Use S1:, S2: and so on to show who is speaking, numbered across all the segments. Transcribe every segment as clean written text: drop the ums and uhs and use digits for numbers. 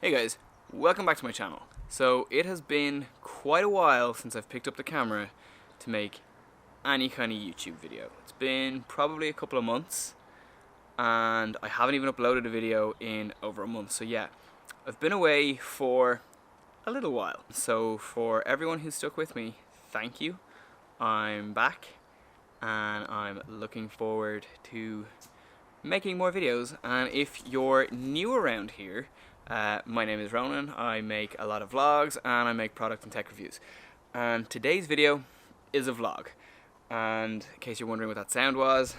S1: Hey guys, welcome back to my channel. So it has been quite a while since I've picked up the camera to make any kind of YouTube video. It's been probably a couple of months and I haven't even uploaded a video in over a month. So yeah, I've been away for a little while. So for everyone who's stuck with me, thank you. I'm back and I'm looking forward to making more videos. And if you're new around here, my name is Ronan. I make a lot of vlogs and I make product and tech reviews. And today's video is a vlog. And in case you're wondering what that sound was,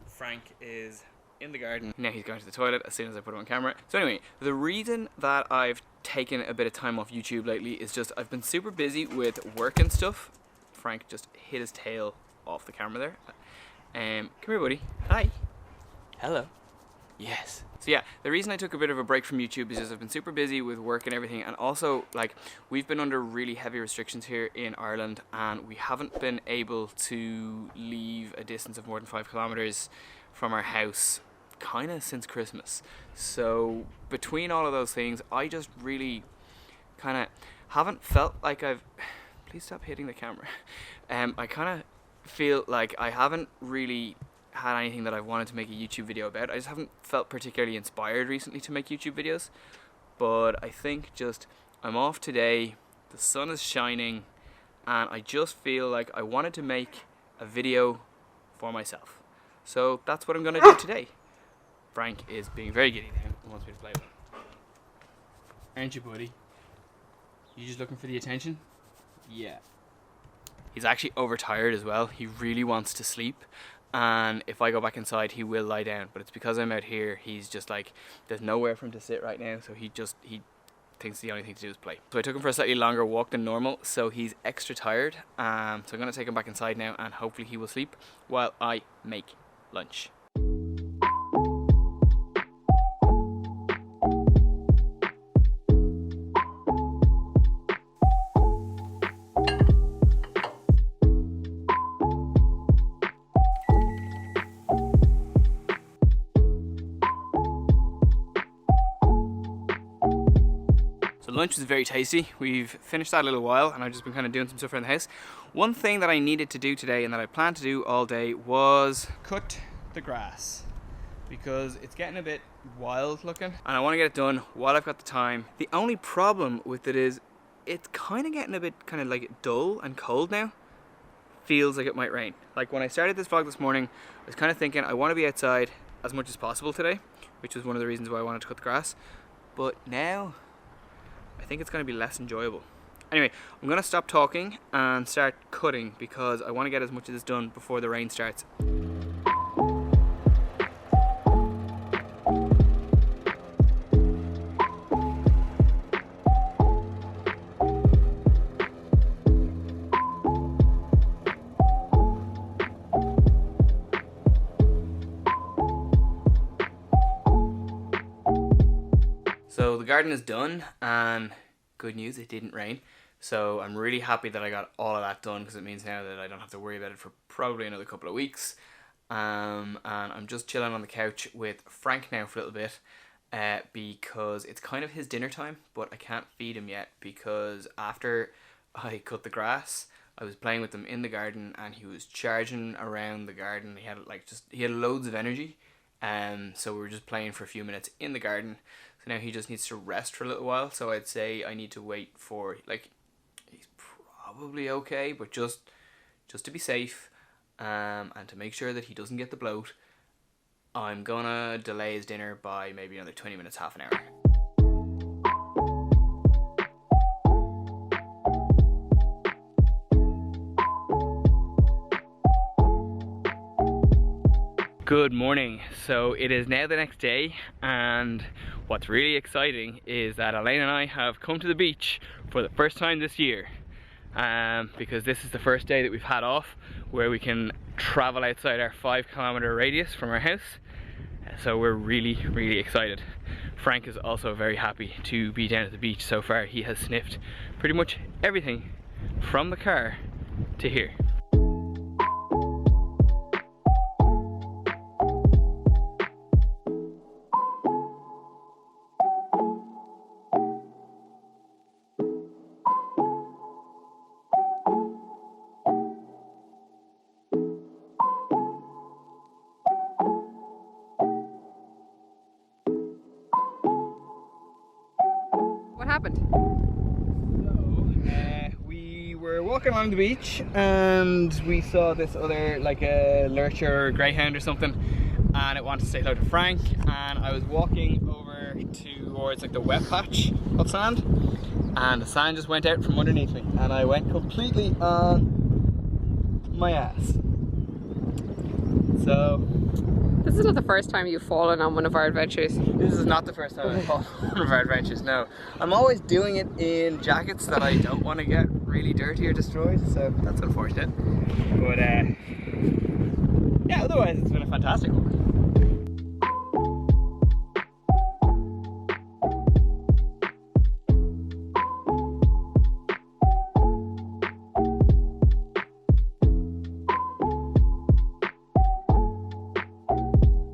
S1: Frank is in the garden. Now he's going to the toilet as soon as I put him on camera. So anyway, the reason that I've taken a bit of time off YouTube lately is just I've been super busy with work and stuff. Frank just hit his tail off the camera there. Come here, buddy. Hi. Hello. Yes. So yeah, the reason I took a bit of a break from YouTube is just I've been super busy with work and everything, and also like we've been under really heavy restrictions here in Ireland and we haven't been able to leave a distance of more than 5 kilometers from our house kind of since Christmas. So between all of those things, I just really kind of haven't felt like I've... Please stop hitting the camera. I kind of feel like I haven't really had anything that I wanted to make a YouTube video about. I just haven't felt particularly inspired recently to make YouTube videos, but I think just I'm off today, the sun is shining, and I just feel like I wanted to make a video for myself. So that's what I'm gonna do today. Frank is being very giddy now and wants me to play with him. Aren't you, buddy? You just looking for the attention? Yeah. He's actually overtired as well. He really wants to sleep. And if I go back inside, he will lie down. But it's because I'm out here, he's just like, there's nowhere for him to sit right now. So he thinks the only thing to do is play. So I took him for a slightly longer walk than normal. So he's extra tired. So I'm going to take him back inside now and hopefully he will sleep while I make lunch. Lunch was very tasty. We've finished that a little while and I've just been kind of doing some stuff around the house. One thing that I needed to do today and that I planned to do all day was cut the grass, because it's getting a bit wild looking and I want to get it done while I've got the time. The only problem with it is it's kind of getting a bit kind of like dull and cold now. Feels like it might rain. Like when I started this vlog this morning, I was kind of thinking I want to be outside as much as possible today, which was one of the reasons why I wanted to cut the grass. But now I think it's going to be less enjoyable. Anyway, I'm going to stop talking and start cutting because I want to get as much of this done before the rain starts. So the garden is done, and good news, it didn't rain. So I'm really happy that I got all of that done, because it means now that I don't have to worry about it for probably another couple of weeks. And I'm just chilling on the couch with Frank now for a little bit, because it's kind of his dinner time, but I can't feed him yet because after I cut the grass, I was playing with him in the garden and he was charging around the garden. He had loads of energy. So we were just playing for a few minutes in the garden. So now he just needs to rest for a little while. So I'd say I need to wait for, like, he's probably okay, but just to be safe, and to make sure that he doesn't get the bloat, I'm gonna delay his dinner by maybe another 20 minutes, half an hour. Good morning. So it is now the next day, and what's really exciting is that Elaine and I have come to the beach for the first time this year, because this is the first day that we've had off where we can travel outside our 5 kilometer radius from our house. So we're really excited. Frank is also very happy to be down at the beach. So far he has sniffed pretty much everything from the car to here.
S2: happened?
S1: We were walking along the beach and we saw this other, like a lurcher or greyhound or something, and it wanted to say hello to Frank, and I was walking over towards like the wet patch of sand, and the sand just went out from underneath me and I went completely on my ass. So
S2: This is not the first time you've fallen on one of our adventures.
S1: this is not the first time I've fallen on one of our adventures, no. I'm always doing it in jackets that I don't want to get really dirty or destroyed, so that's unfortunate. But yeah, otherwise it's been a fantastic one.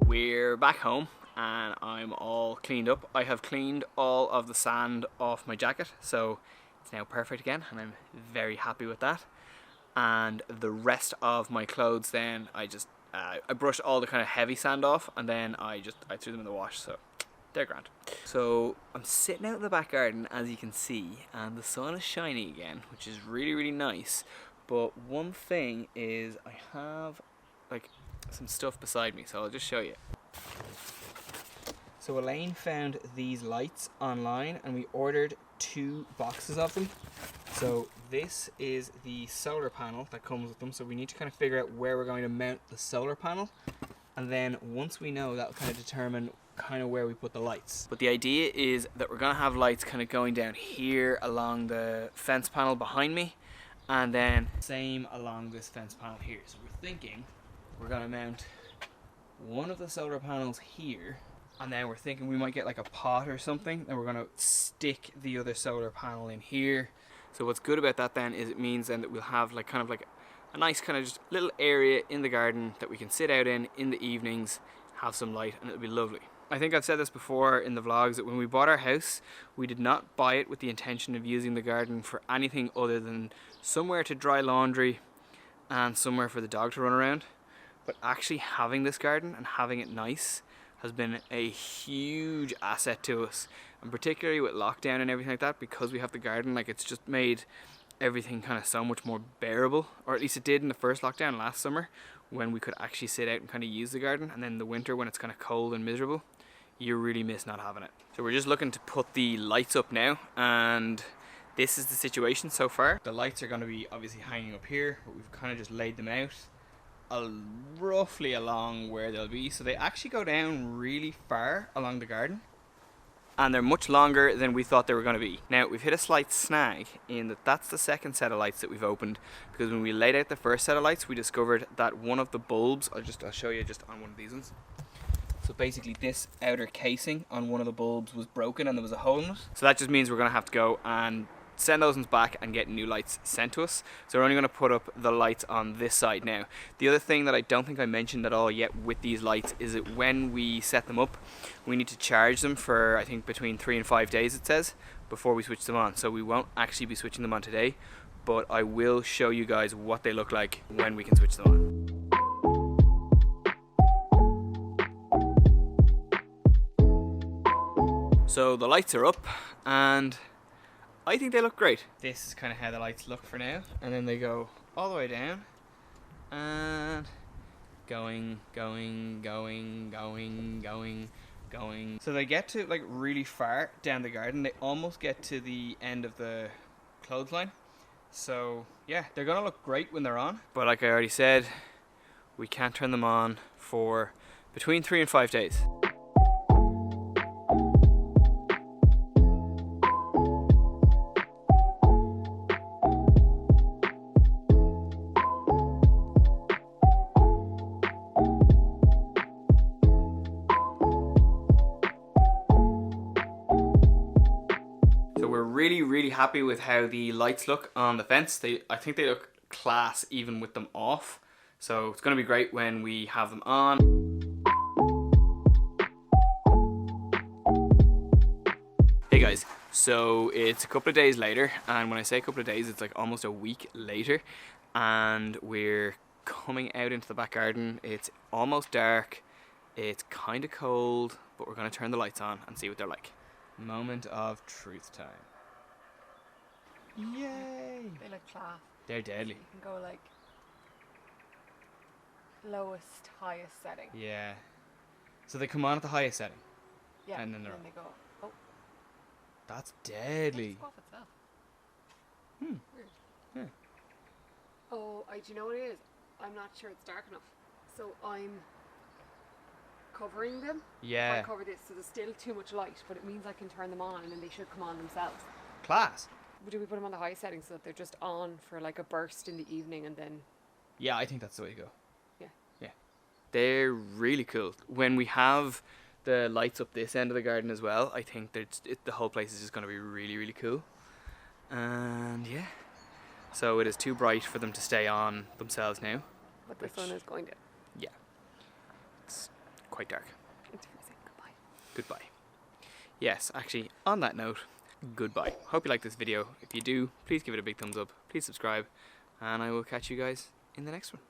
S1: We're back home and I'm all cleaned up. I have cleaned all of the sand off my jacket, so it's now perfect again and I'm very happy with that. And the rest of my clothes then, I brushed all the kind of heavy sand off and then I threw them in the wash, so they're grand. So I'm sitting out in the back garden, as you can see, and the sun is shining again, which is really, really nice. But one thing is I have like some stuff beside me, so I'll just show you. So Elaine found these lights online and we ordered 2 boxes of them. So this is the solar panel that comes with them, so we need to kind of figure out where we're going to mount the solar panel, and then once we know, that'll kind of determine kind of where we put the lights. But the idea is that we're going to have lights kind of going down here along the fence panel behind me, and then same along this fence panel here. So we're thinking we're going to mount one of the solar panels here, and then we're thinking we might get like a pot or something, and we're going to stick the other solar panel in here. So what's good about that then is it means then that we'll have like kind of like a nice kind of just little area in the garden that we can sit out in the evenings, have some light, and it'll be lovely. I think I've said this before in the vlogs that when we bought our house, we did not buy it with the intention of using the garden for anything other than somewhere to dry laundry and somewhere for the dog to run around. But actually having this garden and having it nice has been a huge asset to us, and particularly with lockdown and everything like that, because we have the garden, like it's just made everything kind of so much more bearable, or at least it did in the first lockdown last summer when we could actually sit out and kind of use the garden, and then in the winter when it's kind of cold and miserable, you really miss not having it. So we're just looking to put the lights up now, and this is the situation so far. The lights are going to be obviously hanging up here, but we've kind of just laid them out roughly along where they'll be, so they actually go down really far along the garden and they're much longer than we thought they were going to be. Now we've hit a slight snag in that that's the second set of lights that we've opened, because when we laid out the first set of lights we discovered that one of the bulbs, I'll show you just on one of these ones. So basically this outer casing on one of the bulbs was broken and there was a hole in it, so that just means we're going to have to go and send those ones back and get new lights sent to us. So we're only going to put up the lights on this side now. The other thing that I don't think I mentioned at all yet with these lights is that when we set them up, we need to charge them for, I think, between 3 and 5 days, it says, before we switch them on. So we won't actually be switching them on today, but I will show you guys what they look like when we can switch them on. So the lights are up and I think they look great. This is kind of how the lights look for now, and then they go all the way down and going. So they get to like really far down the garden. They almost get to the end of the clothesline. So yeah, they're gonna look great when they're on, but like I already said, we can't turn them on for between 3 and 5 days. Really happy with how the lights look on the fence. I think they look class even with them off, so it's going to be great when we have them on. Hey guys, so it's a couple of days later, and when I say a couple of days, it's like almost a week later, and we're coming out into the back garden. It's almost dark, it's kind of cold, but we're going to turn the lights on and see what they're like. Moment of truth time. Yay!
S3: They look class.
S1: They're deadly.
S3: You can go like lowest, highest setting.
S1: Yeah. So they come on at the highest setting.
S3: Yeah.
S1: And then they're
S3: they go. Oh,
S1: That's deadly.
S3: it's off itself.
S1: Hmm.
S3: Weird.
S1: Yeah.
S3: Oh, do you know what it is? I'm not sure it's dark enough. So I'm covering them.
S1: Yeah.
S3: I cover this, so there's still too much light, but it means I can turn them on and then they should come on themselves.
S1: Class.
S3: Do we put them on the high setting so that they're just on for like a burst in the evening and then?
S1: Yeah, I think that's the way to go.
S3: Yeah.
S1: Yeah. They're really cool. When we have the lights up this end of the garden as well, I think that the whole place is just going to be really, really cool. And yeah. So it is too bright for them to stay on themselves now.
S3: But the sun is going to.
S1: Yeah. It's quite dark.
S3: It's freezing. Goodbye.
S1: Goodbye. Yes, actually, on that note, goodbye. Hope you like this video. If you do, please give it a big thumbs up. Please subscribe. And I will catch you guys in the next one.